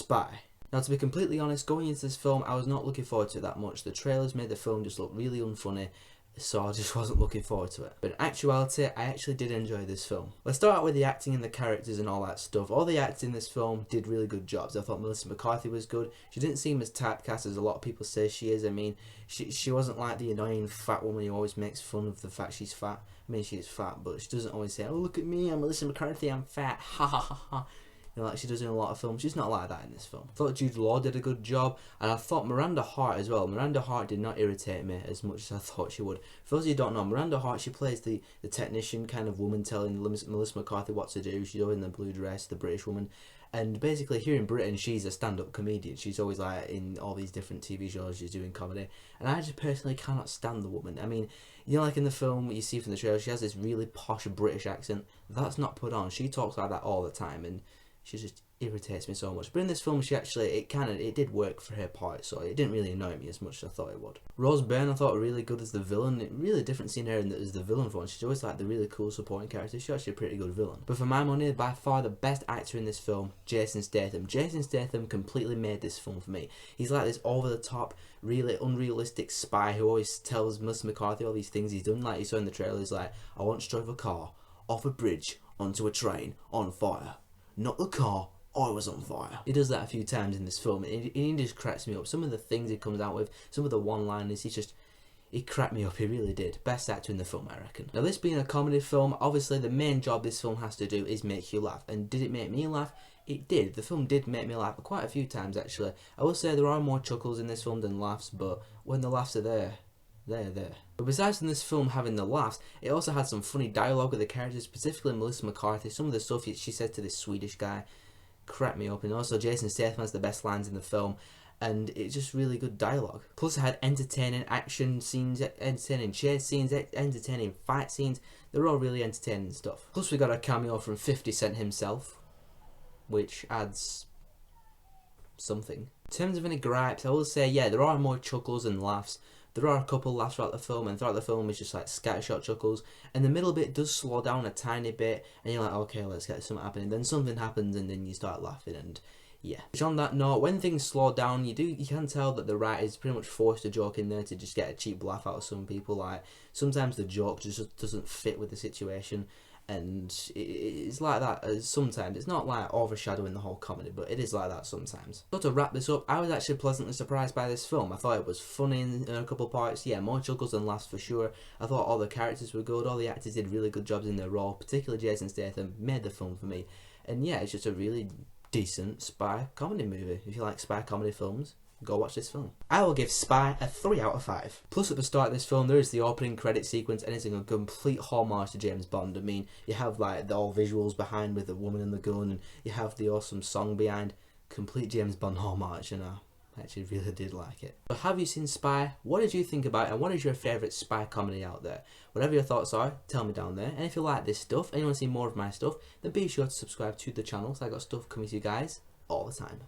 Spy. Now, to be completely honest, going into this film, I was not looking forward to it that much. The trailers made the film just look really unfunny, so I just wasn't looking forward to it. But in actuality, I actually did enjoy this film. Let's start out with the acting and the characters and all that stuff. All the acting in this film did really good jobs. I thought Melissa McCarthy was good. She didn't seem as typecast as a lot of people say she is. I mean, she wasn't like the annoying fat woman who always makes fun of the fact she's fat. I mean, she is fat, but she doesn't always say, "Oh, look at me, I'm Melissa McCarthy, I'm fat, ha ha ha ha." You know, like she does in a lot of films. She's not like that in this film. I thought Jude Law did a good job, and I thought Miranda Hart as well. Miranda Hart did not irritate me as much as I thought she would. For those of you who don't know, Miranda Hart, she plays the technician kind of woman telling Melissa McCarthy what to do. She's always in the blue dress, the British woman. And basically here in Britain, she's a stand-up comedian. She's always like in all these different TV shows, she's doing comedy. And I just personally cannot stand the woman. I mean, you know, like in the film, you see from the trailer, she has this really posh British accent. That's not put on. She talks like that all the time, and she just irritates me so much. But in this film, she actually, it did work for her part, so it didn't really annoy me as much as I thought it would. Rose Byrne, I thought really good as the villain. Really different seeing her as the villain for one. She's always like the really cool supporting character. She's actually a pretty good villain. But for my money, by far the best actor in this film, Jason Statham. Jason Statham completely made this film for me. He's like this over-the-top, really unrealistic spy who always tells Melissa McCarthy all these things he's done. Like you saw in the trailer, he's like, "I once drove a car off a bridge onto a train on fire. Not the car, I was on fire." He does that a few times in this film, and he just cracks me up. Some of the things he comes out with, some of the one-liners, he cracked me up, he really did. Best actor in the film, I reckon. Now, this being a comedy film, obviously the main job this film has to do is make you laugh. And did it make me laugh? It did. The film did make me laugh quite a few times, actually. I will say there are more chuckles in this film than laughs, but when the laughs are there, they're there. But besides in this film having the laughs, it also had some funny dialogue with the characters, specifically Melissa McCarthy. Some of the stuff she said to this Swedish guy cracked me up, and also Jason Statham has the best lines in the film, and it's just really good dialogue. Plus it had entertaining action scenes, entertaining chase scenes, entertaining fight scenes. They're all really entertaining stuff. Plus we got a cameo from 50 Cent himself, which adds something. In terms of any gripes, I will say, yeah, there are more chuckles and laughs. There are a couple laughs throughout the film, and throughout the film it's just like scattershot chuckles. And the middle bit does slow down a tiny bit, and you're like, okay, let's get something happening. Then something happens, and then you start laughing, and yeah. Which on that note, when things slow down, you can tell that the writers pretty much forced a joke in there to just get a cheap laugh out of some people. Like sometimes the joke just doesn't fit with the situation. And it's like that sometimes. It's not like overshadowing the whole comedy, but it is like that sometimes. So to wrap this up, I was actually pleasantly surprised by this film. I thought it was funny in a couple parts. Yeah, more chuckles than laughs for sure. I thought all the characters were good. All the actors did really good jobs in their role. Particularly Jason Statham made the film for me. And yeah, it's just a really decent spy comedy movie. If you like spy comedy films, go watch this film. I will give Spy a 3 out of 5. Plus at the start of this film there is the opening credit sequence, and it's a complete homage to James Bond. I mean, you have like the all visuals behind with the woman and the gun, and you have the awesome song behind. Complete James Bond homage, and I actually really did like it. But have you seen Spy? What did you think about it, and what is your favourite spy comedy out there? Whatever your thoughts are, tell me down there. And if you like this stuff and you want to see more of my stuff, then be sure to subscribe to the channel, so I got stuff coming to you guys all the time.